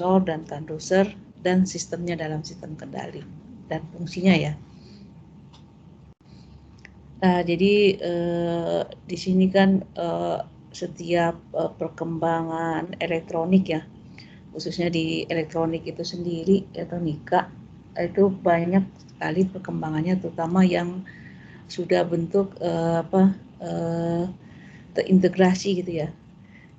dan transducer dan sistemnya dalam sistem kendali dan fungsinya ya. Nah, jadi di sini kan setiap perkembangan elektronik ya, khususnya di elektronik itu sendiri, elektronika itu banyak sekali perkembangannya, terutama yang sudah bentuk terintegrasi gitu ya.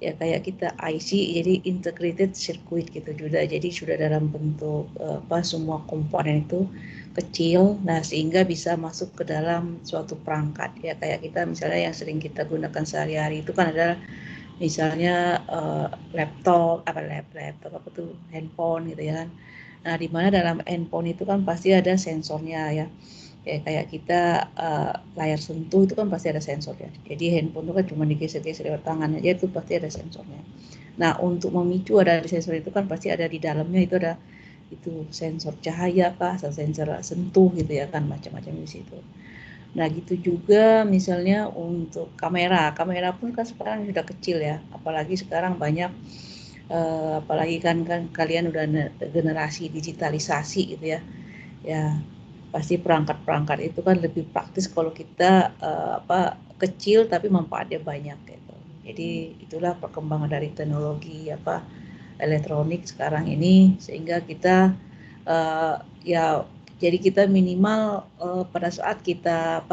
Ya kayak kita IC, jadi integrated circuit gitu juga, jadi sudah dalam bentuk semua komponen itu kecil, nah sehingga bisa masuk ke dalam suatu perangkat ya, kayak kita misalnya yang sering kita gunakan sehari-hari itu kan adalah misalnya laptop apa tuh, handphone gitu ya kan. Nah di mana dalam handphone itu kan pasti ada sensornya ya. Ya, kayak kita layar sentuh itu kan pasti ada sensornya. Jadi handphone itu kan cuma digeser-geser lewat tangan aja itu pasti ada sensornya. Nah untuk memicu ada di sensor itu kan pasti ada di dalamnya itu ada itu sensor cahaya kah, sensor sentuh gitu ya kan, macam-macam di situ. Nah gitu juga misalnya untuk kamera pun kan sekarang sudah kecil ya, apalagi sekarang banyak apalagi kan kalian udah generasi digitalisasi gitu ya. Ya pasti perangkat-perangkat itu kan lebih praktis kalau kita kecil tapi manfaatnya banyak gitu. Jadi itulah perkembangan dari teknologi elektronik sekarang ini, sehingga kita ya jadi kita minimal pada saat kita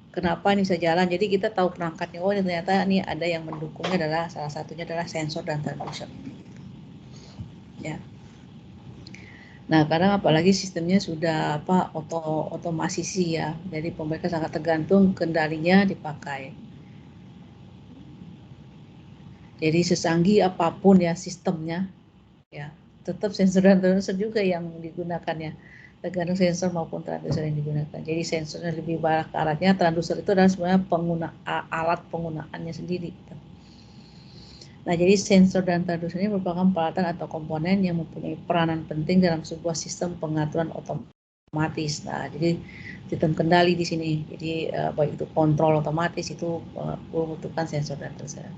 kenapa ini bisa jalan, jadi kita tahu perangkatnya, oh ternyata ini ada yang mendukungnya, adalah salah satunya adalah sensor dan transducer ya. Nah, kadang apalagi sistemnya sudah otomasisi ya. Jadi mereka sangat tergantung kendalinya dipakai. Jadi sesanggih apapun ya sistemnya, ya tetap sensor dan transducer juga yang digunakan ya. Tergantung sensor maupun transducer yang digunakan. Jadi sensornya lebih banyak alatnya, transducer itu adalah sebenarnya alat penggunaannya sendiri. Nah, jadi sensor dan transducer ini merupakan peralatan atau komponen yang mempunyai peranan penting dalam sebuah sistem pengaturan otomatis. Nah, jadi sistem kendali di sini. Jadi baik itu kontrol otomatis itu membutuhkan sensor dan transducer.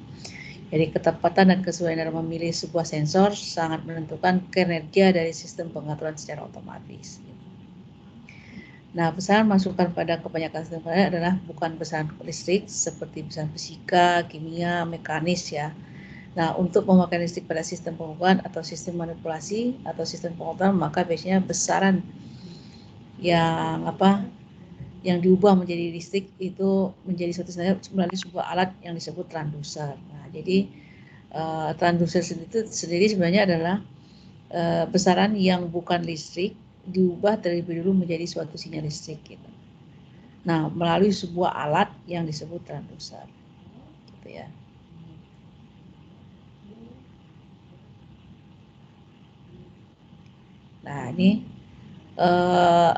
Jadi ketepatan dan kesesuaian dalam memilih sebuah sensor sangat menentukan kinerja dari sistem pengaturan secara otomatis. Nah, besaran masukan pada kebanyakan sistem adalah bukan besaran listrik seperti besaran fisika, kimia, mekanis ya. Nah, untuk memakai listrik pada sistem pengukuran atau sistem manipulasi atau sistem pengukuran, maka biasanya besaran yang diubah menjadi listrik itu menjadi suatu standar melalui sebuah alat yang disebut transducer. Nah, jadi transducer itu sendiri sebenarnya adalah besaran yang bukan listrik diubah terlebih dulu menjadi suatu sinyal listrik gitu. Nah, melalui sebuah alat yang disebut transducer, gitu ya. Nah, ini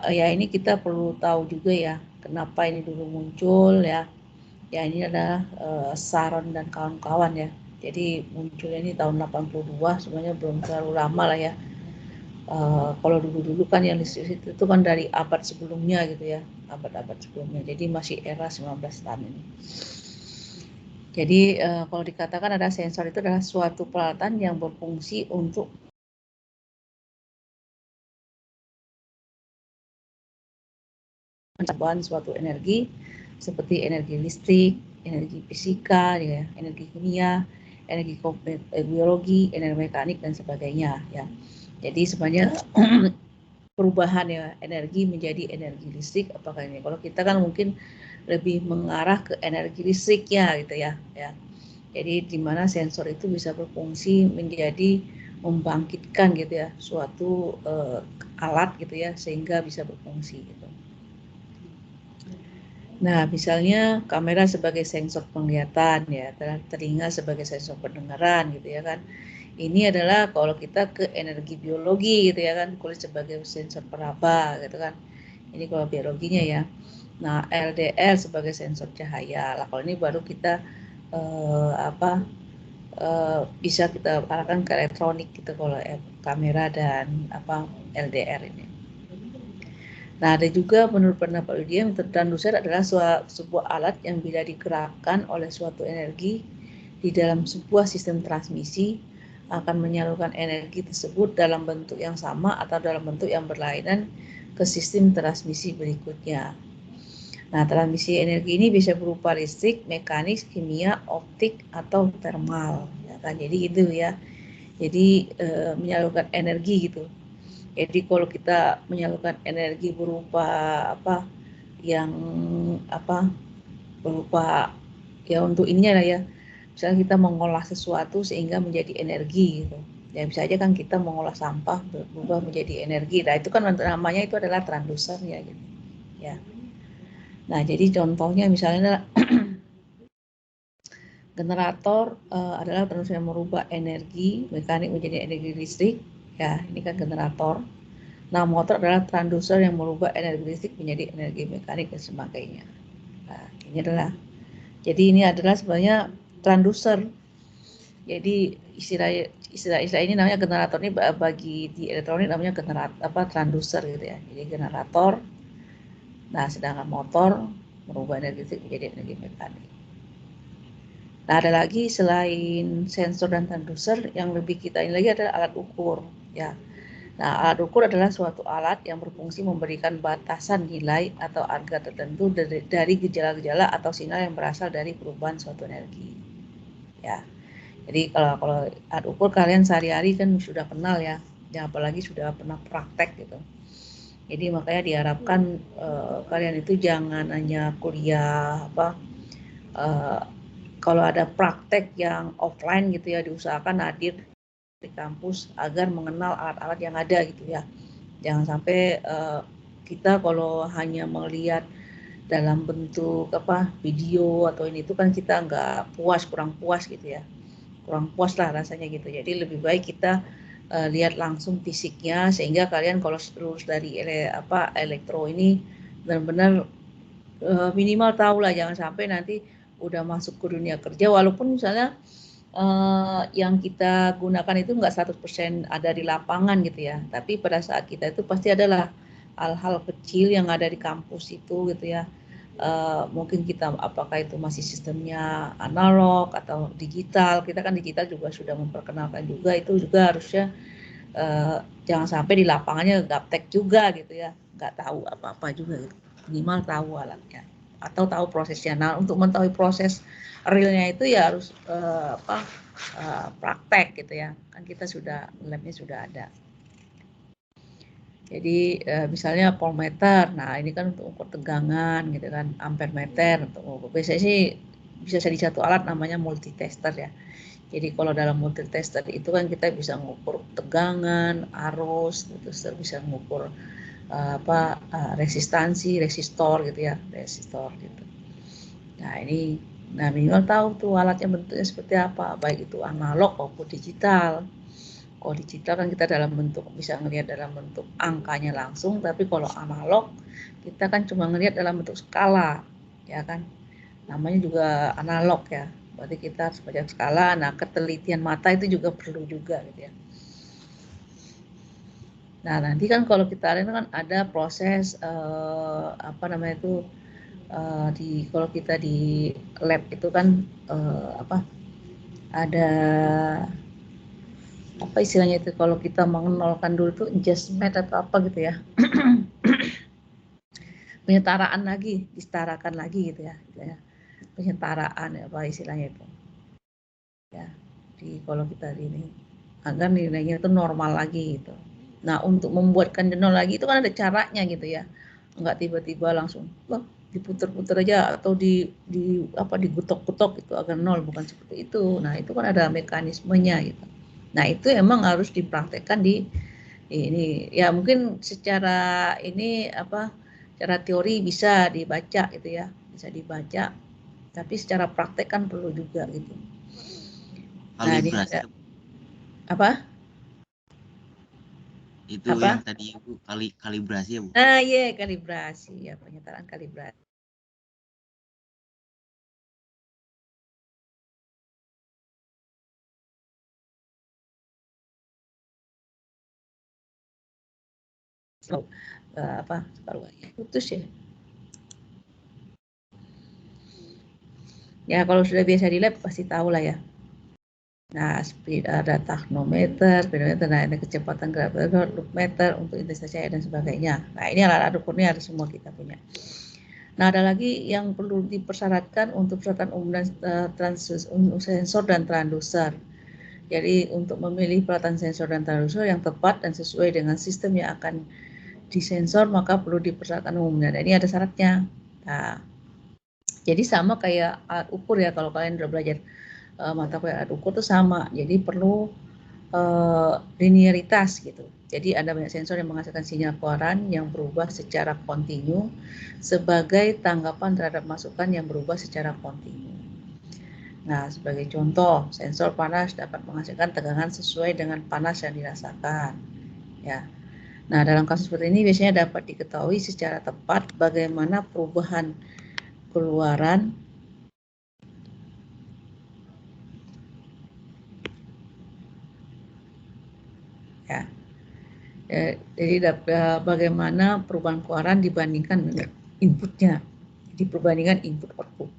ya ini kita perlu tahu juga ya, kenapa ini dulu muncul ya. Ya ini adalah Saron dan kawan-kawan ya. Jadi munculnya ini tahun 82, sebenarnya belum terlalu lama lah ya. Kalau dulu-dulu kan yang listrik itu kan dari abad sebelumnya gitu ya, abad-abad sebelumnya. Jadi masih era 19-an ini. Jadi kalau dikatakan ada sensor itu adalah suatu peralatan yang berfungsi untuk mencabang suatu energi seperti energi listrik, energi fisika, ya, energi kimia, energi biologi, energi mekanik dan sebagainya ya. Jadi sebenarnya perubahan ya energi menjadi energi listrik apakah ini? Kalau kita kan mungkin lebih mengarah ke energi listriknya gitu ya. Jadi di mana sensor itu bisa berfungsi menjadi membangkitkan gitu ya suatu alat gitu ya sehingga bisa berfungsi gitu. Nah, misalnya kamera sebagai sensor penglihatan ya, telinga sebagai sensor pendengaran gitu ya kan. Ini adalah kalau kita ke energi biologi gitu ya kan, kulit sebagai sensor peraba gitu kan. Ini kalau biologinya ya. Nah, LDR sebagai sensor cahaya. Lah kalau ini baru kita bisa kita arahkan ke elektronik gitu kalau kamera dan LDR ini. Nah, ada juga menurut pendapat Lydia, transducer adalah sebuah alat yang bila digerakkan oleh suatu energi di dalam sebuah sistem transmisi, akan menyalurkan energi tersebut dalam bentuk yang sama atau dalam bentuk yang berlainan ke sistem transmisi berikutnya. Nah, transmisi energi ini bisa berupa listrik, mekanik, kimia, optik, atau thermal. Ya kan? Jadi gitu ya. Jadi menyalurkan energi gitu. Jadi kalau kita menyalurkan energi berupa apa yang apa berupa ya untuk ininya lah ya. Misalnya kita mengolah sesuatu sehingga menjadi energi gitu. Ya bisa aja kan kita mengolah sampah berubah menjadi energi. Nah, itu kan namanya itu adalah transducer ya gitu. Ya. Nah, jadi contohnya misalnya generator adalah transducer yang merubah energi mekanik menjadi energi listrik. Ya, ini kan generator. Nah, motor adalah transducer yang merubah energi listrik menjadi energi mekanik dan sebagainya. Nah, ini adalah jadi ini adalah sebenarnya transducer. Jadi istilah ini namanya generator ini bagi di elektronik namanya generator transducer gitu ya. Jadi generator. Nah, sedangkan motor merubah energi listrik menjadi energi mekanik. Nah, ada lagi selain sensor dan transducer yang lebih kita ini lagi adalah alat ukur ya. Nah, alat ukur adalah suatu alat yang berfungsi memberikan batasan nilai atau harga tertentu dari gejala-gejala atau sinyal yang berasal dari perubahan suatu energi. Ya, jadi kalau alat ukur kalian sehari-hari kan sudah kenal ya, apalagi sudah pernah praktek gitu. Jadi makanya diharapkan kalian itu jangan hanya kuliah kalau ada praktek yang offline gitu ya diusahakan hadir di kampus agar mengenal alat-alat yang ada gitu ya. Jangan sampai kita kalau hanya melihat dalam bentuk video atau ini itu kan kita kurang puas gitu ya, kurang puas lah rasanya gitu. Jadi lebih baik kita lihat langsung fisiknya sehingga kalian kalau lulus dari elektro ini benar-benar minimal tahu lah, jangan sampai nanti udah masuk ke dunia kerja walaupun misalnya yang kita gunakan itu nggak 100% ada di lapangan gitu ya, tapi pada saat kita itu pasti adalah hal-hal kecil yang ada di kampus itu gitu ya. Mungkin kita apakah itu masih sistemnya analog atau digital, kita kan digital juga sudah memperkenalkan juga, itu juga harusnya jangan sampai di lapangannya gaptek juga gitu ya, nggak tahu apa-apa juga gitu. Minimal tahu alatnya atau tahu prosesnya. Nah, untuk mengetahui proses realnya itu ya harus praktek gitu ya, kan kita sudah labnya sudah ada. Jadi misalnya voltmeter, nah ini kan untuk ukur tegangan gitu kan, ampermeter untuk ukur. Biasanya sih bisa jadi satu alat namanya multitester ya. Jadi kalau dalam multitester itu kan kita bisa mengukur tegangan, arus, terus bisa mengukur resistansi, resistor gitu ya, resistor gitu. Nah ini, nah minimal tahu tuh alatnya bentuknya seperti apa, baik itu analog maupun digital. Kalau digital kan kita dalam bentuk bisa ngelihat dalam bentuk angkanya langsung, tapi kalau analog kita kan cuma ngelihat dalam bentuk skala, ya kan? Namanya juga analog ya. Berarti kita harus baca skala. Nah, ketelitian mata itu juga perlu juga gitu ya. Nah, nanti kan kalau kita lihat kan ada proses kalau kita di lab itu kan ada apa istilahnya itu kalau kita mengenalkan dulu itu adjustment atau apa gitu ya. Penyetaraan lagi, disetarakan lagi gitu ya. Penyetaraan apa istilahnya itu. Ya. Di kalau kita ini agar nilainya itu normal lagi gitu. Nah, untuk membuatkan nol lagi itu kan ada caranya gitu ya. Enggak tiba-tiba langsung diputer-puter aja atau digutok-gutok gitu agar nol, bukan seperti itu. Nah, itu kan ada mekanismenya gitu. Nah, itu emang harus dipraktekkan di ini ya, mungkin secara ini secara teori bisa dibaca gitu ya, bisa dibaca, tapi secara praktek kan perlu juga gitu. Nah, ini Kalibrasi apa? itu Apa? yang tadi Ibu kalibrasi ya Bu? Iya, kalibrasi ya, penyetaraan kalibrasi. Putus ya. Ya kalau sudah biasa di lab pasti tahu lah ya. Nah, speed ada tachnometer, speedometer, nah ada kecepatan gravimeter, loop meter untuk intensitas cahaya dan sebagainya. Nah, ini alat-alat ukurnya harus semua kita punya. Nah, ada lagi yang perlu dipersyaratkan untuk persyaratan umum dan sensor dan transducer. Jadi untuk memilih peralatan sensor dan transducer yang tepat dan sesuai dengan sistem yang akan disensor, maka perlu dipersyaratkan umumnya. Dan ini ada syaratnya. Nah, jadi sama kayak alat ukur ya, kalau kalian udah belajar mata kuliah alat ukur itu sama. Jadi perlu linearitas gitu. Jadi ada banyak sensor yang menghasilkan sinyal keluaran yang berubah secara kontinu sebagai tanggapan terhadap masukan yang berubah secara kontinu. Nah, sebagai contoh, sensor panas dapat menghasilkan tegangan sesuai dengan panas yang dirasakan. Ya. Nah, dalam kasus seperti ini biasanya dapat diketahui secara tepat bagaimana perubahan keluaran ya. Jadi bagaimana perubahan keluaran dibandingkan dengan inputnya. Jadi perbandingan input output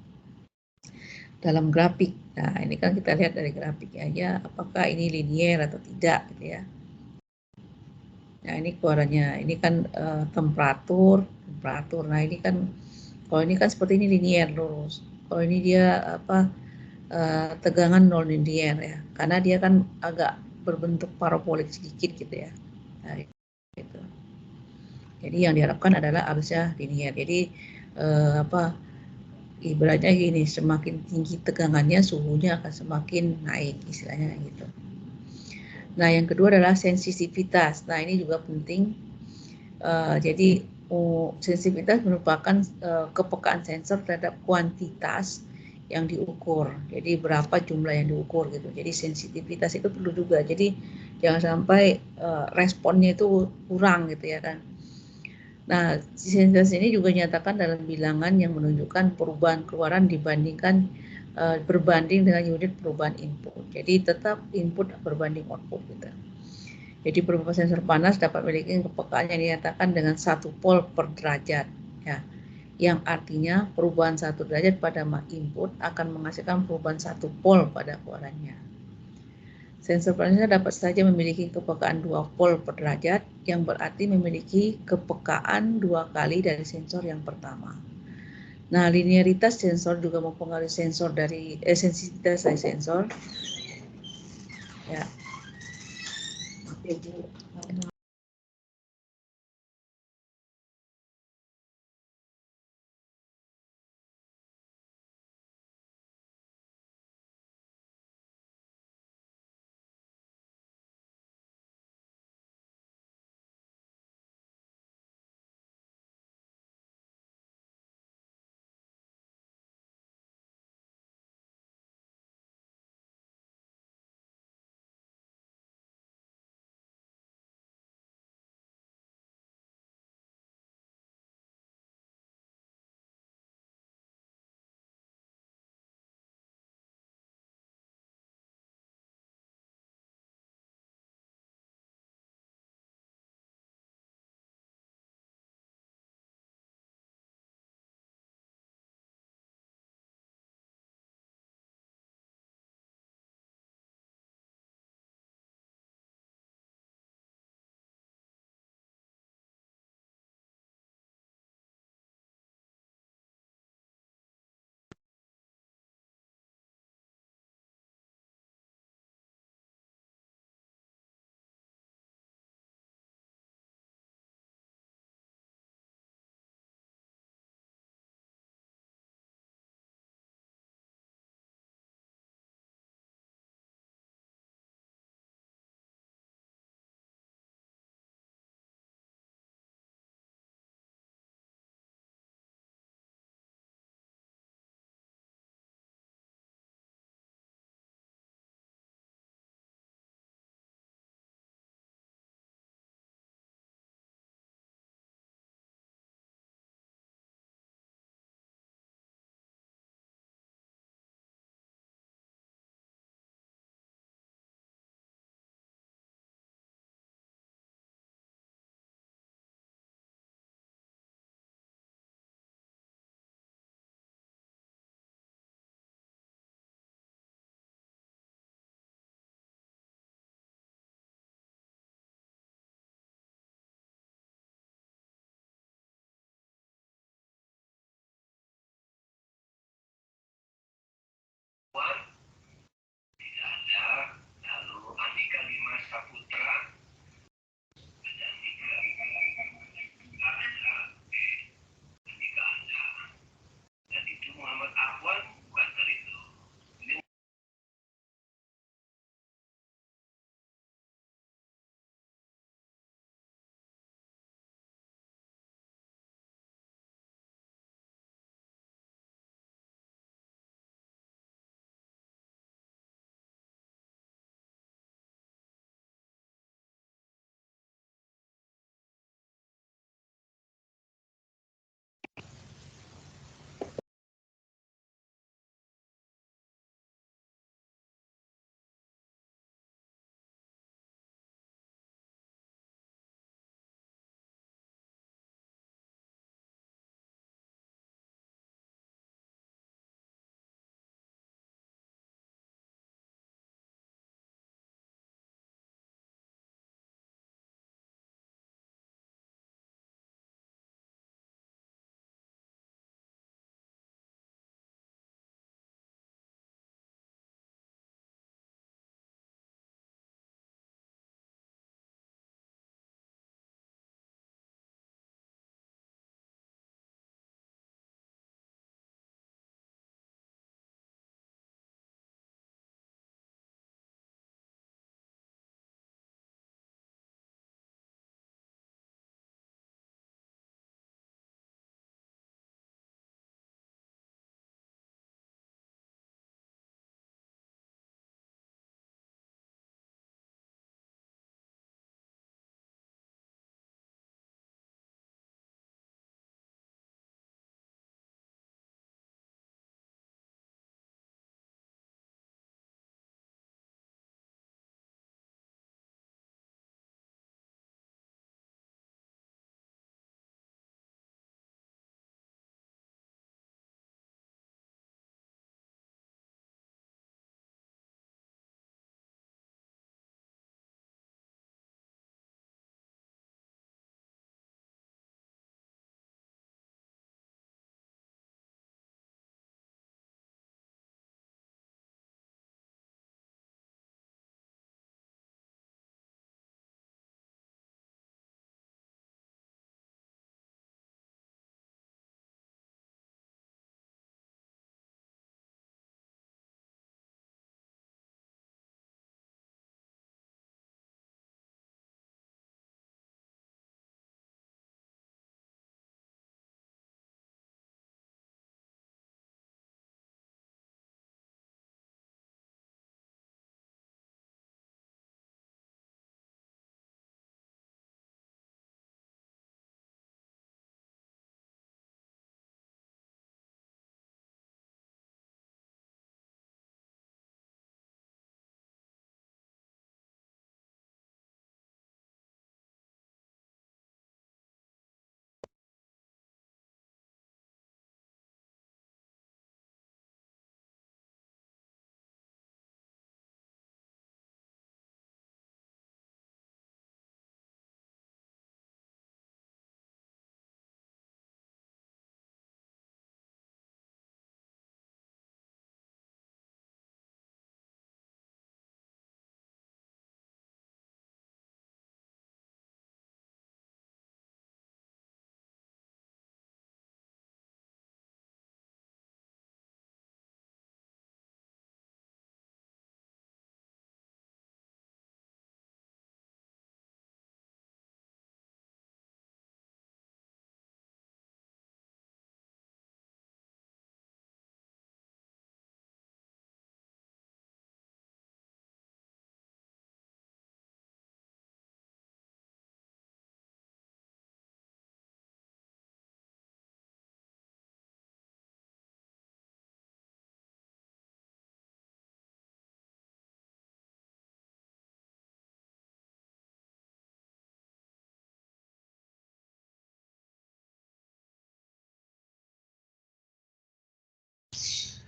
dalam grafik. Nah, ini kan kita lihat dari grafiknya aja apakah ini linier atau tidak gitu ya. Nah, ini keluarannya. Ini kan temperatur. Nah, ini kan kalau ini kan seperti ini linier lurus. Kalau ini dia tegangan non linier ya. Karena dia kan agak berbentuk parabolik sedikit gitu ya. Nah, gitu. Jadi yang diharapkan adalah arusnya linier. Jadi ibaratnya gini, semakin tinggi tegangannya suhunya akan semakin naik istilahnya gitu. Nah, yang kedua adalah sensitivitas. Nah, ini juga penting. Jadi sensitivitas merupakan kepekaan sensor terhadap kuantitas yang diukur. Jadi berapa jumlah yang diukur gitu. Jadi sensitivitas itu perlu juga. Jadi jangan sampai responnya itu kurang gitu ya kan. Nah, sensitivitas ini juga dinyatakan dalam bilangan yang menunjukkan perubahan keluaran dibandingkan berbanding dengan unit perubahan input. Jadi tetap input berbanding output gitu. Jadi beberapa sensor panas dapat memiliki kepekaan yang dinyatakan dengan 1 volt per derajat. Ya, yang artinya perubahan 1 derajat pada input akan menghasilkan perubahan 1 volt pada keluarannya. Sensor panas dapat saja memiliki kepekaan 2 volt per derajat, yang berarti memiliki kepekaan 2 kali dari sensor yang pertama. Nah, linearitas sensor juga mempengaruhi sensitivitas dari sensor. Ya.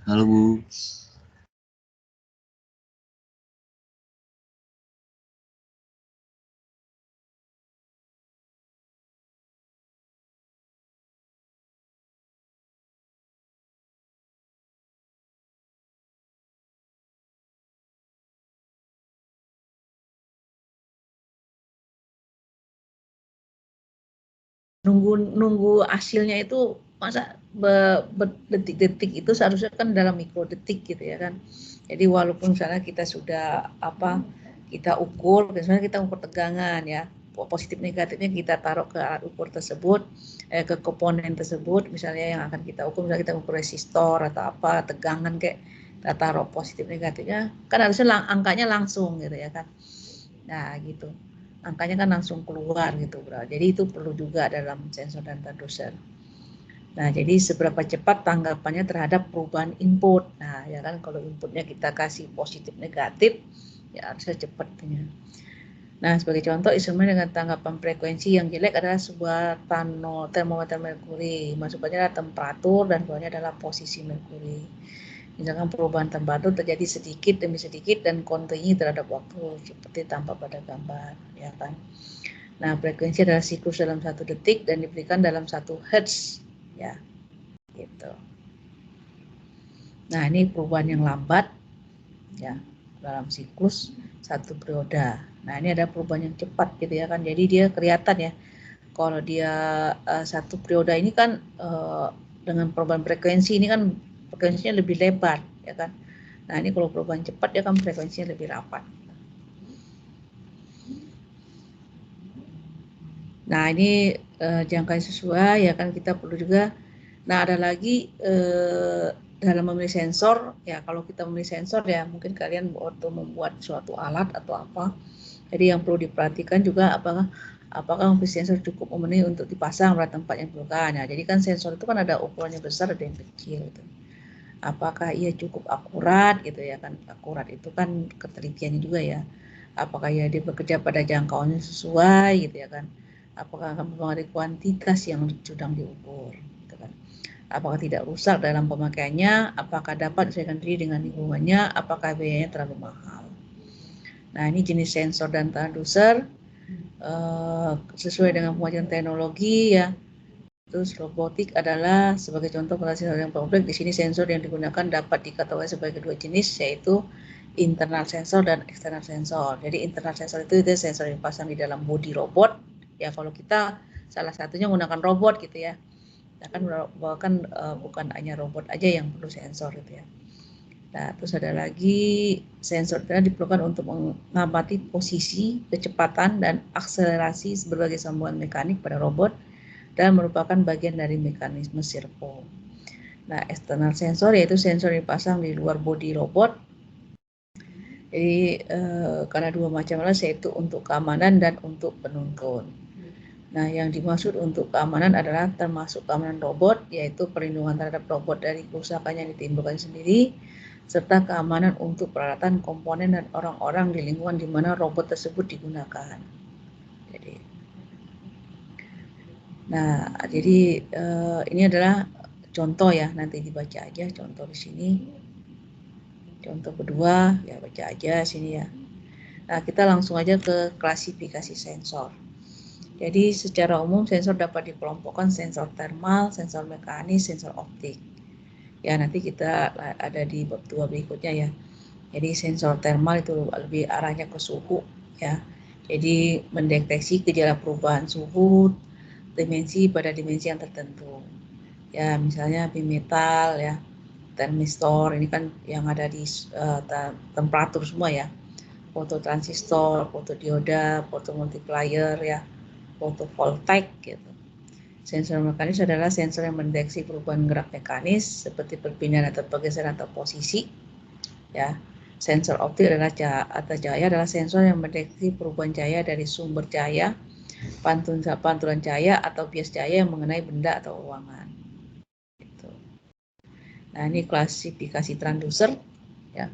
Halo Bu. Nunggu hasilnya itu masa detik-detik, itu seharusnya kan dalam mikrodetik gitu ya kan. Jadi walaupun misalnya kita sudah kita ukur, misalnya kita ukur tegangan ya, positif negatifnya kita taruh ke alat ukur tersebut, ke komponen tersebut, misalnya yang akan kita ukur, misalnya kita ukur resistor atau apa, tegangan kayak kita taruh positif negatifnya, kan harusnya angkanya langsung gitu ya kan. Nah gitu, angkanya kan langsung keluar gitu bro. Jadi itu perlu juga dalam sensor dan transducer. Nah jadi seberapa cepat tanggapannya terhadap perubahan input. Nah ya kan, kalau inputnya kita kasih positif negatif ya harusnya cepatnya. Nah sebagai contoh, instrumen dengan tanggapan frekuensi yang jelek adalah sebuah termometer merkuri. Masuknya adalah temperatur dan bawahnya adalah posisi merkuri. Misalkan perubahan temperatur terjadi sedikit demi sedikit dan kontinu terhadap waktu, seperti tampak pada gambar, ya kan. Nah, frekuensi adalah siklus dalam 1 detik dan diberikan dalam 1 Hz, ya, gitu. Nah, ini perubahan yang lambat, ya, dalam siklus 1 periode. Nah, ini ada perubahan yang cepat, gitu ya kan. Jadi dia kelihatan ya, kalau dia 1 periode ini kan dengan perubahan frekuensi ini kan frekuensinya lebih lebar, ya kan. Nah ini kalau perubahan cepat dia kan frekuensinya lebih rapat. Nah ini jangka sesuai ya kan, kita perlu juga. Nah ada lagi dalam memilih sensor ya, kalau kita memilih sensor ya mungkin kalian waktu membuat suatu alat atau apa, jadi yang perlu diperhatikan juga apakah sensor cukup memenuhi untuk dipasang pada tempat yang diperlukan. Nah jadi kan sensor itu kan ada ukurannya besar, ada yang kecil gitu. Apakah ia cukup akurat gitu ya kan, akurat itu kan ketelitiannya juga ya, apakah ya dia bekerja pada jangkauannya sesuai gitu ya kan, apakah akan mempengaruhi kuantitas yang sedang diukur gitu kan, apakah tidak rusak dalam pemakaiannya, apakah dapat disesuaikan diri dengan lingkungannya, apakah biayanya terlalu mahal. Nah ini jenis sensor dan transducer sesuai dengan kemajuan teknologi ya. Terus robotik adalah sebagai contoh sensor yang kompleks. Di sini sensor yang digunakan dapat dikategorikan sebagai 2 jenis, yaitu internal sensor dan external sensor. Jadi internal sensor itu sensor yang dipasang di dalam bodi robot. Ya kalau kita salah satunya menggunakan robot gitu ya. Nah, kan bukan hanya robot aja yang perlu sensor gitu ya. Nah, terus ada lagi sensor yang diperlukan untuk mengamati posisi, kecepatan, dan akselerasi berbagai sambungan mekanik pada robot dan merupakan bagian dari mekanisme servo. Nah, external sensor yaitu sensor yang dipasang di luar bodi robot. Jadi karena 2 macam alas, yaitu untuk keamanan dan untuk penuntun. Nah, yang dimaksud untuk keamanan adalah termasuk keamanan robot, yaitu perlindungan terhadap robot dari kerusakan yang ditimbulkan sendiri, serta keamanan untuk peralatan, komponen, dan orang-orang di lingkungan di mana robot tersebut digunakan. Jadi ini adalah contoh ya, nanti dibaca aja contoh di sini. Contoh kedua ya baca aja sini ya. Nah, kita langsung aja ke klasifikasi sensor. Jadi secara umum sensor dapat dikelompokkan sensor thermal, sensor mekanis, sensor optik. Ya nanti kita ada di bab 2 berikutnya ya. Jadi sensor thermal itu lebih arahnya ke suhu ya. Jadi mendeteksi gejala perubahan suhu dimensi pada dimensi yang tertentu. Ya misalnya bimetal ya, termistor ini kan yang ada di temperatur semua ya. Fototransistor, fotodioda, fotomultiplier ya, fotovoltaik gitu. Sensor mekanis adalah sensor yang mendeteksi perubahan gerak mekanis seperti perpindahan atau pergeseran atau posisi. Ya, sensor optik adalah cahaya adalah sensor yang mendeteksi perubahan cahaya dari sumber cahaya, pantulan cahaya atau bias cahaya yang mengenai benda atau ruangan. Gitu. Nah ini klasifikasi transducer. Ya,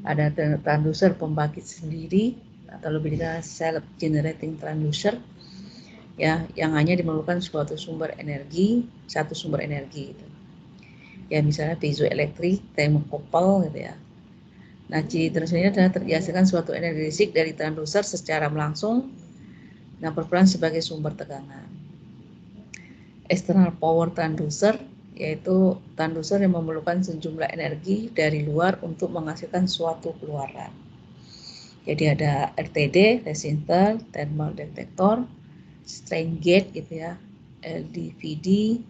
ada transducer pembangkit sendiri atau lebih dikenal self generating transducer. Ya, yang hanya dimemerlukan satu sumber energi. Gitu. Ya misalnya piezoelektrik, thermocouple gitu ya. Nah, ciri transducer adalah terhasilkan suatu energi listrik dari transducer secara langsung, nah berperan sebagai sumber tegangan. External power transducer yaitu transducer yang memerlukan sejumlah energi dari luar untuk menghasilkan suatu keluaran. Jadi ada RTD, resistor, thermal detector, strain gauge gitu ya, LDVD,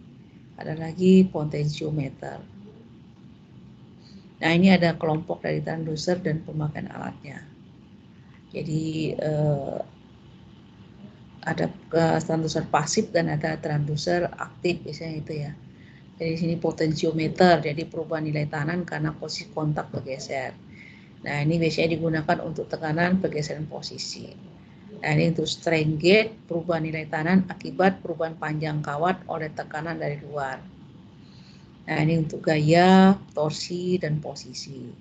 ada lagi potentiometer. Nah, ini ada kelompok dari transducer dan pemakaian alatnya. Jadi ada transducer pasif dan ada transducer aktif biasanya itu ya. Jadi sini potentiometer, jadi perubahan nilai tekanan karena posisi kontak bergeser. Nah, ini biasanya digunakan untuk tekanan pergeseran posisi. Nah, ini untuk strain gauge, perubahan nilai tekanan akibat perubahan panjang kawat oleh tekanan dari luar. Nah, ini untuk gaya, torsi, dan posisi.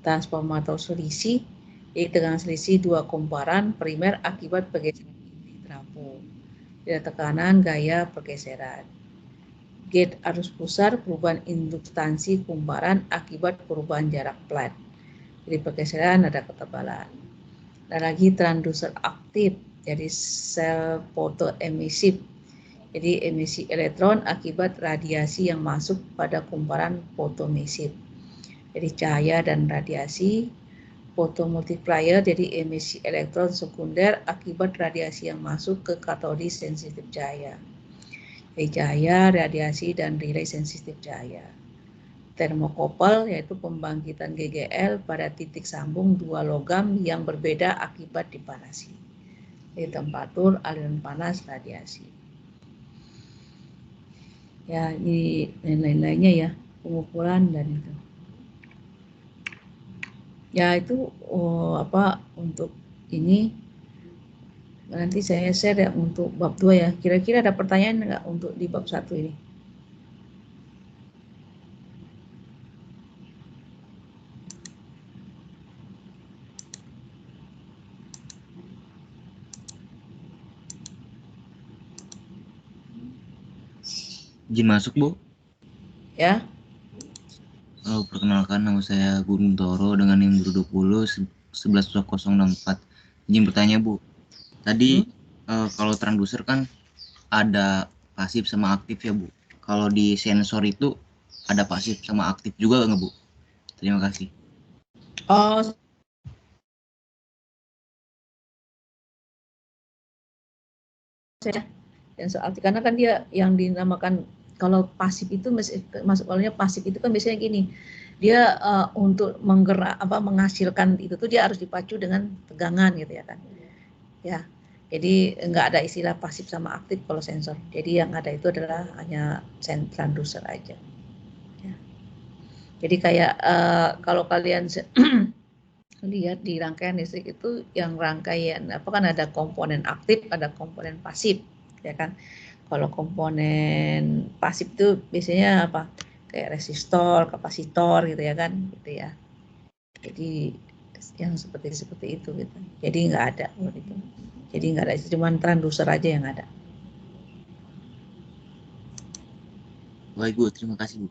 Transformator selisih, jadi tekanan selisih dua kumparan primer akibat pergeseran inti trafo. Tidak tekanan, gaya, pergeseran. Gate arus pusar, perubahan induktansi kumparan akibat perubahan jarak plat. Jadi pergeseran ada ketebalan. Dan lagi transducer aktif, jadi sel fotoemisif. Jadi emisi elektron akibat radiasi yang masuk pada kumparan fotoemisif. Jadi cahaya dan radiasi. Fotomultiplier, jadi emisi elektron sekunder akibat radiasi yang masuk ke katodis sensitif cahaya. Cahaya, radiasi, dan relay sensitif cahaya. Thermocouple yaitu pembangkitan GGL pada titik sambung dua logam yang berbeda akibat dipanasi. Jadi temperatur, aliran panas, radiasi. Ya, ini lain-lainnya ya, pengukuran dan itu. Ya itu untuk ini nanti saya share ya untuk bab 2 ya. Kira-kira ada pertanyaan nggak untuk di bab 1 ini? Izin masuk, Bu. Ya. Perkenalkan, nama saya Gunung Toro dengan NIM 20 11.064. Izin bertanya, Bu. Tadi kalau transducer kan ada pasif sama aktif ya, Bu. Kalau di sensor itu ada pasif sama aktif juga nggak, Bu? Terima kasih. Oh, dan soal karena kan dia yang dinamakan kalau pasif itu masuknya pasif itu kan biasanya gini, dia untuk menghasilkan itu tuh dia harus dipacu dengan tegangan gitu ya kan, ya. Jadi nggak ada istilah pasif sama aktif kalau sensor. Jadi yang ada itu adalah hanya transducer aja. Ya. Jadi kayak kalau kalian lihat di rangkaian listrik itu yang rangkaian kan ada komponen aktif, ada komponen pasif, ya kan. Kalau komponen pasif itu biasanya kayak resistor, kapasitor gitu ya kan, gitu ya. Jadi yang seperti itu gitu. Jadi nggak ada gitu. Jadi nggak ada, cuma transducer aja yang ada. Baik, Bu. Terima kasih, Bu.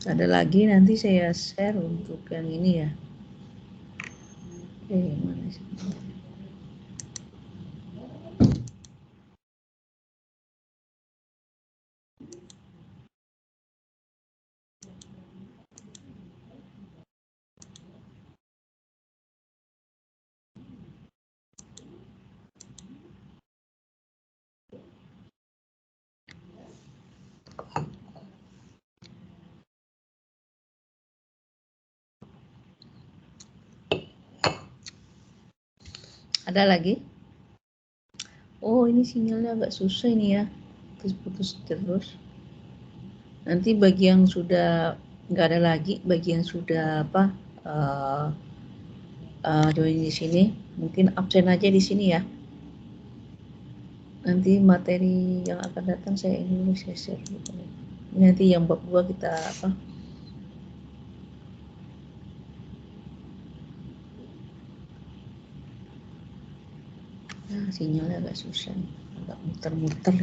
Ada lagi nanti saya share untuk yang ini ya. Mana sih? Ada lagi? Oh, ini sinyalnya agak susah ini ya. Putus terus. Nanti bagi yang sudah nggak ada lagi, bagi yang sudah join di sini, mungkin absen aja di sini ya. Nanti materi yang akan datang saya ini dulu saya share dulu. Nanti yang bab 2 kita apa? Nah, sinyalnya agak susah nih, agak muter-muter.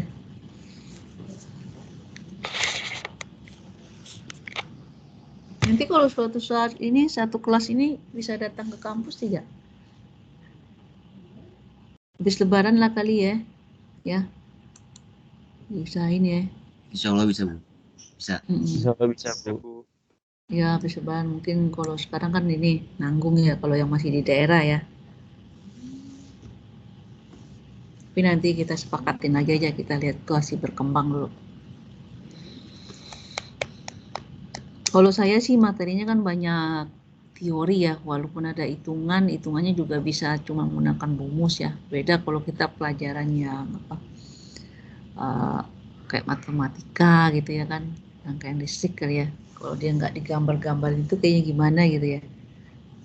Nanti kalau suatu saat ini satu kelas ini bisa datang ke kampus tidak? Habis lebaran lah kali ya. Ya. Diusahain ya. Insya Allah bisa, Bu. Bisa. Insya Allah bisa, Bu. Ya, habis lebaran mungkin kalau sekarang kan ini nanggung ya kalau yang masih di daerah ya. Tapi nanti kita sepakatin aja kita lihat situasi berkembang dulu. Kalau saya sih materinya kan banyak teori ya, walaupun ada hitungan, hitungannya juga bisa cuma menggunakan rumus ya. Beda kalau kita pelajaran yang apa, kayak matematika gitu ya kan, rangkaian listrik kali ya. Kalau dia nggak digambar-gambar itu kayaknya gimana gitu ya.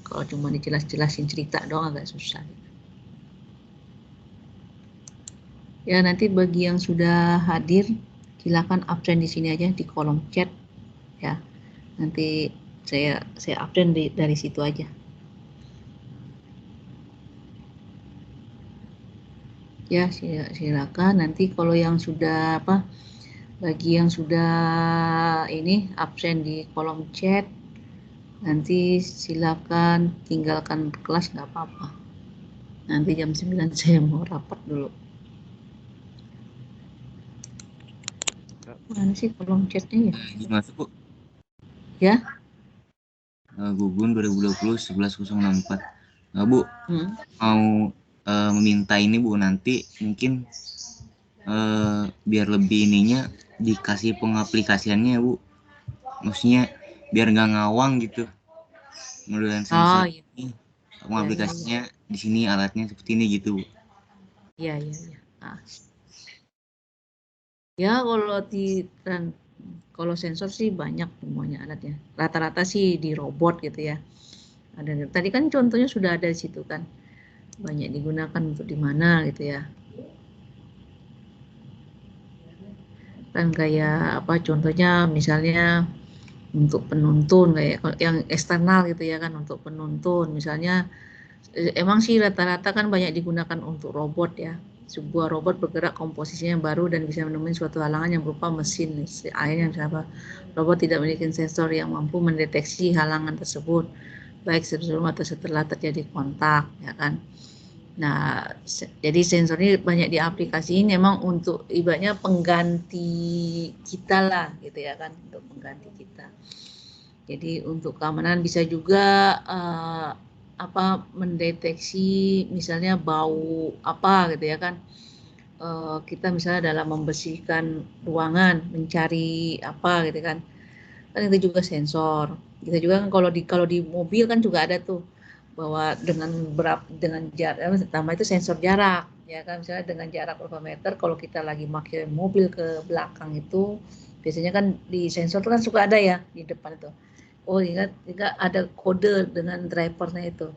Kalau cuma dijelas-jelasin cerita doang agak susah. Ya nanti bagi yang sudah hadir, silakan absen di sini aja di kolom chat ya. Nanti saya absen dari situ aja. Ya silakan. Nanti kalau yang sudah apa, bagi yang sudah ini absen di kolom chat, nanti silakan tinggalkan kelas nggak apa-apa. Nanti jam 9 saya mau rapat dulu. Mana sih kolom chatnya ya? Ini masuk, Bu. Ya. Gugun 2020 11.064. Bu, mau meminta ini, Bu, nanti mungkin biar lebih ininya dikasih pengaplikasiannya, Bu. Maksudnya biar nggak ngawang gitu. Menggunakan sensor ini, pengaplikasinya di sini alatnya seperti ini gitu, Bu. Iya. Ya kalau sensor sih banyak semuanya alatnya. Rata-rata sih di robot gitu ya. Ada tadi kan contohnya sudah ada di situ kan. Banyak digunakan untuk di mana gitu ya. Kan kayak apa contohnya misalnya untuk penuntun kayak yang eksternal gitu ya kan, untuk penuntun misalnya emang sih rata-rata kan banyak digunakan untuk robot ya. Sebuah robot bergerak komposisinya baru dan bisa menemui suatu halangan yang berupa mesin. Akhirnya misalnya robot tidak memiliki sensor yang mampu mendeteksi halangan tersebut, baik sebelum atau setelah terjadi kontak, ya kan. Nah, jadi sensor ini banyak diaplikasiin memang untuk ibaratnya pengganti kita lah, gitu ya kan, untuk pengganti kita. Jadi untuk keamanan bisa juga mendeteksi misalnya bau apa gitu ya kan, kita misalnya dalam membersihkan ruangan mencari apa gitu kan itu juga sensor. Kita juga kan kalau di mobil kan juga ada tuh bahwa dengan jarak pertama itu sensor jarak ya kan, misalnya dengan jarak berapa meter kalau kita lagi pakai mobil ke belakang itu biasanya kan di sensor itu kan suka ada ya di depan itu. Oh ingat ada kode dengan drivernya itu,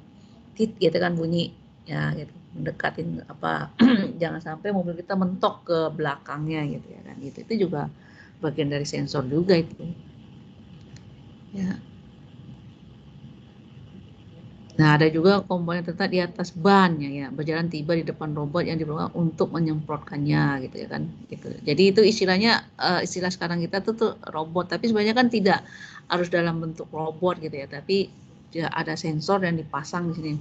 tit gitu kan bunyi ya gitu, mendekatin apa jangan sampai mobil kita mentok ke belakangnya gitu ya kan, gitu. Itu juga bagian dari sensor juga itu ya. Nah ada juga komponen terletak di atas ban ya, berjalan tiba di depan robot yang diperlukan untuk menyemprotkannya gitu ya kan gitu. Jadi itu istilahnya istilah sekarang kita tuh robot, tapi sebenarnya kan tidak harus dalam bentuk robot gitu ya, tapi ya ada sensor yang dipasang di sini.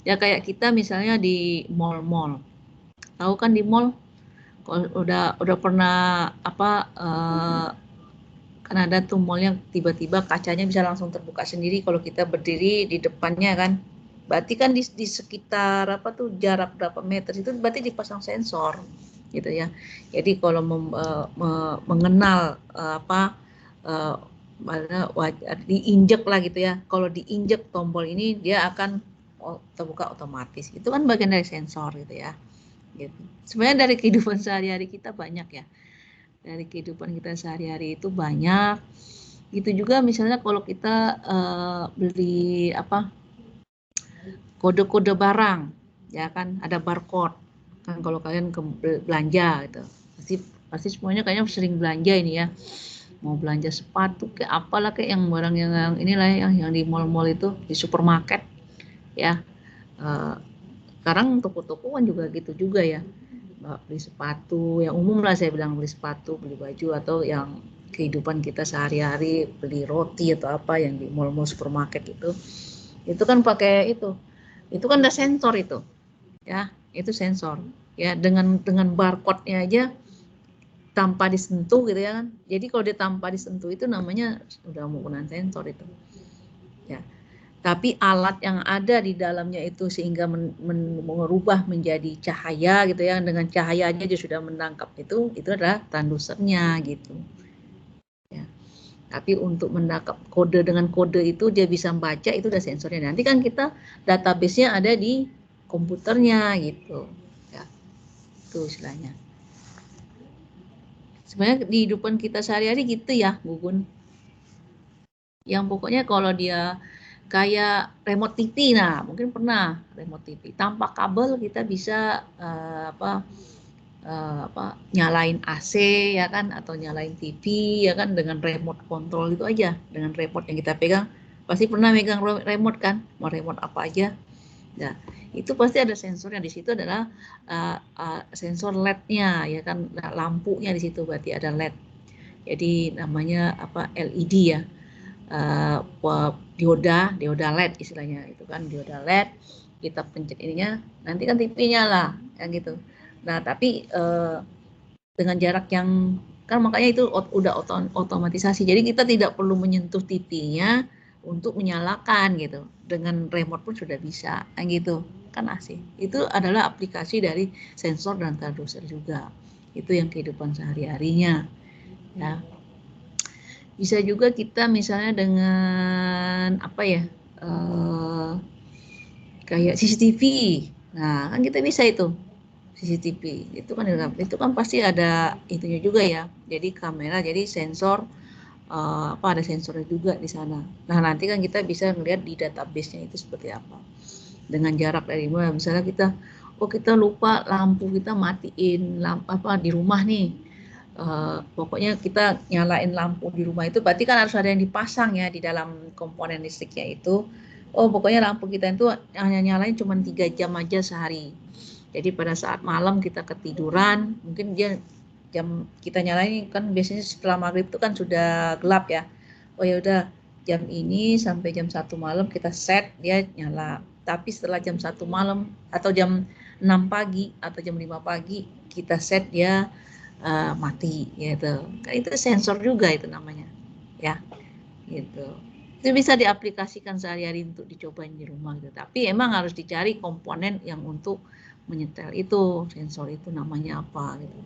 Ya kayak kita misalnya di mall-mall. Tahu kan di mall udah pernah kan ada tuh mall yang tiba-tiba kacanya bisa langsung terbuka sendiri kalau kita berdiri di depannya kan. Berarti kan di sekitar jarak berapa meter itu berarti dipasang sensor gitu ya. Jadi kalau mengenal diinjek lah gitu ya. Kalau diinjek tombol ini dia akan terbuka otomatis. Itu kan bagian dari sensor gitu ya. Gitu. Sebenarnya dari kehidupan sehari-hari kita banyak ya. Dari kehidupan kita sehari-hari itu banyak. Gitu juga misalnya kalau kita beli kode-kode barang, ya kan ada barcode. Kan kalau kalian belanja gitu, pasti semuanya kayaknya sering belanja ini ya. Mau belanja sepatu kayak apalah kayak yang barang yang inilah yang di mall-mall itu, di supermarket ya. Sekarang toko-toko kan juga gitu juga ya. Beli sepatu yang umum lah, saya bilang beli sepatu, beli baju, atau yang kehidupan kita sehari-hari, beli roti atau apa yang di mall-mall supermarket itu kan pakai itu kan ada sensor itu ya, itu sensor ya, dengan barcode-nya aja tanpa disentuh gitu ya kan. Jadi kalau dia tanpa disentuh itu namanya sudah menggunakan sensor itu ya. Tapi alat yang ada di dalamnya itu sehingga mengubah menjadi cahaya gitu ya, dengan cahaya aja dia sudah menangkap itu adalah transducernya gitu ya. Tapi untuk menangkap kode, dengan kode itu dia bisa membaca, itu udah sensornya. Nanti kan kita database-nya ada di komputernya gitu ya, itu istilahnya. Sebenarnya di kehidupan kita sehari-hari gitu ya Gugun, yang pokoknya kalau dia kayak remote TV, nah mungkin pernah remote TV tanpa kabel kita bisa nyalain AC ya kan, atau nyalain TV ya kan, dengan remote control itu aja, dengan remote yang kita pegang. Pasti pernah megang remote kan, mau remote apa aja. Nah, itu pasti ada sensornya di situ, adalah sensor LED-nya ya kan, nah, lampunya di situ berarti ada LED. Jadi namanya LED ya. Dioda LED istilahnya itu kan, dioda LED, kita pencet ininya nanti kan TV-nya lah yang gitu. Nah tapi dengan jarak yang kan, makanya itu udah otomatisasi, jadi kita tidak perlu menyentuh TV-nya untuk menyalakan gitu, dengan remote pun sudah bisa kan gitu kan, asik. Itu adalah aplikasi dari sensor dan transducer juga, itu yang kehidupan sehari-harinya ya. Bisa juga kita misalnya dengan apa ya, kayak CCTV. Nah kan kita bisa itu CCTV itu kan pasti ada itunya juga ya, jadi kamera, jadi sensor, ada sensornya juga di sana. Nah nanti kan kita bisa melihat di database-nya itu seperti apa, dengan jarak dari mana. Misalnya kita lupa lampu kita matiin di rumah nih. Pokoknya kita nyalain lampu di rumah itu berarti kan harus ada yang dipasang ya di dalam komponen listriknya itu. Pokoknya lampu kita itu hanya nyalain cuma 3 jam aja sehari. Jadi pada saat malam kita ketiduran, mungkin dia jam kita nyalain kan biasanya setelah maghrib itu kan sudah gelap ya. Ya udah jam ini sampai jam 1 malam kita set dia nyala. Tapi setelah jam 1 malam atau jam 6 pagi atau jam 5 pagi kita set dia mati gitu. Kan itu sensor juga itu namanya ya gitu. Itu bisa diaplikasikan sehari-hari untuk dicobain di rumah gitu. Tapi emang harus dicari komponen yang untuk menyetel itu, sensor itu namanya apa gitu.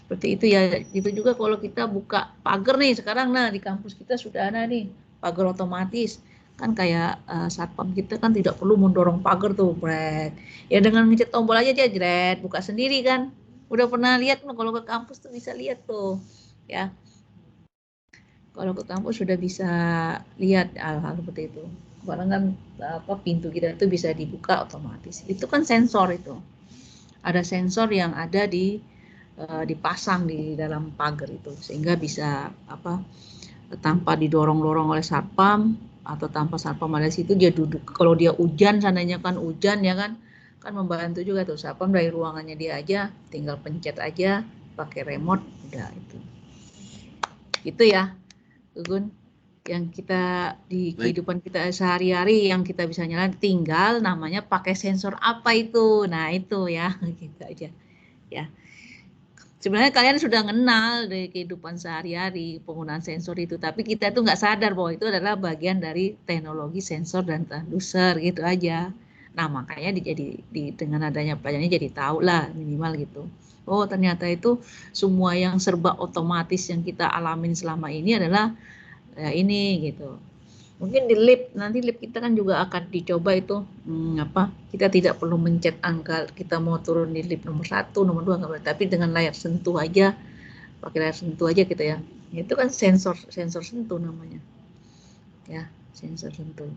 Seperti itu ya. Itu juga kalau kita buka pagar nih sekarang, nah di kampus kita sudah ada nih pagar otomatis. Kan kayak satpam kita kan tidak perlu mendorong pagar tuh, Brad. Ya dengan ngencet tombol aja dia jret, buka sendiri kan. Udah pernah lihat kalau ke kampus tuh bisa lihat tuh. Ya. Kalau ke kampus sudah bisa lihat hal-hal seperti itu. Karena kan pintu kita itu bisa dibuka otomatis. Itu kan sensor itu. Ada sensor yang ada dipasang di dalam pagar itu, sehingga bisa tanpa didorong-dorong oleh satpam atau tanpa satpam ada situ, dia duduk. Kalau dia hujan, seandainya kan hujan ya kan membantu juga tuh, satpam dari ruangannya dia aja tinggal pencet aja pakai remote, udah itu. Gitu ya Gugun, yang kita di kehidupan kita sehari-hari yang kita bisa nyalain, tinggal namanya pakai sensor apa itu. Nah itu ya, gitu aja ya. Sebenarnya kalian sudah kenal dari kehidupan sehari-hari penggunaan sensor itu, tapi kita itu nggak sadar bahwa itu adalah bagian dari teknologi sensor dan transducer gitu aja. Nah makanya dengan adanya pelajarannya jadi tahu lah minimal gitu. Oh ternyata itu semua yang serba otomatis yang kita alamin selama ini adalah ya ini gitu. Mungkin di nanti lift kita kan juga akan dicoba itu kita tidak perlu mencet angka kita mau turun di lift nomor 1, nomor 2 nggak boleh, tapi dengan layar sentuh aja, pakai layar sentuh aja gitu ya. Itu kan sensor sentuh namanya ya, sensor sentuh.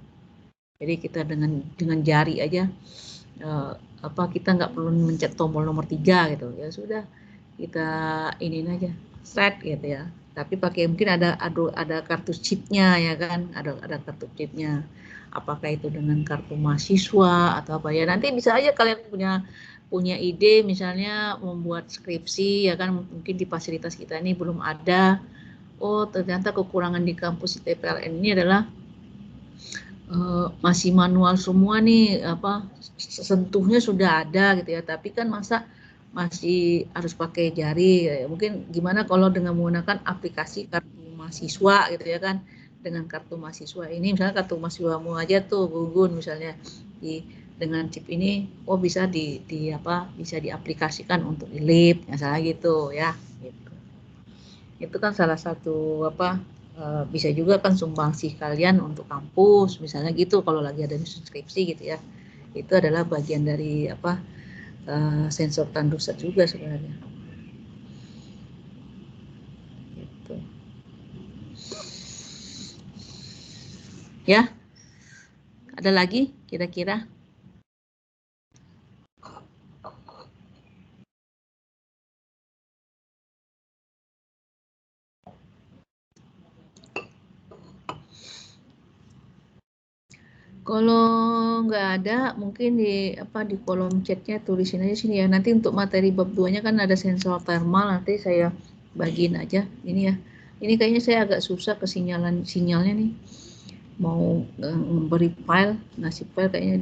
Jadi kita dengan jari aja, kita nggak perlu mencet tombol nomor 3 gitu, ya sudah kita ini aja, set gitu ya. Tapi pakai mungkin ada kartu chipnya ya kan, ada kartu chipnya. Apakah itu dengan kartu mahasiswa atau apa ya? Nanti bisa aja kalian punya ide, misalnya membuat skripsi ya kan, mungkin di fasilitas kita ini belum ada. Oh ternyata kekurangan di kampus ITPLN ini adalah masih manual semua nih, sentuhnya sudah ada gitu ya, tapi kan masa masih harus pakai jari ya. Mungkin gimana kalau dengan menggunakan aplikasi kartu mahasiswa gitu ya kan, dengan kartu mahasiswa ini, misalnya kartu mahasiswamu aja tuh Gugun misalnya, dengan chip ini bisa bisa diaplikasikan untuk di lab misalnya gitu ya gitu. Itu kan salah satu bisa juga kan sumbangsi kalian untuk kampus misalnya gitu, kalau lagi ada skripsi gitu ya. Itu adalah bagian dari sensor tandusat juga sebenarnya gitu. Ya, ada lagi kira-kira? Kalau nggak ada, mungkin di kolom chatnya tulisin aja sini ya. Nanti untuk materi bab 2-nya kan ada sensor thermal, nanti saya bagiin aja ini ya. Ini kayaknya saya agak susah sinyalnya nih. Mau memberi file, ngasih file kayaknya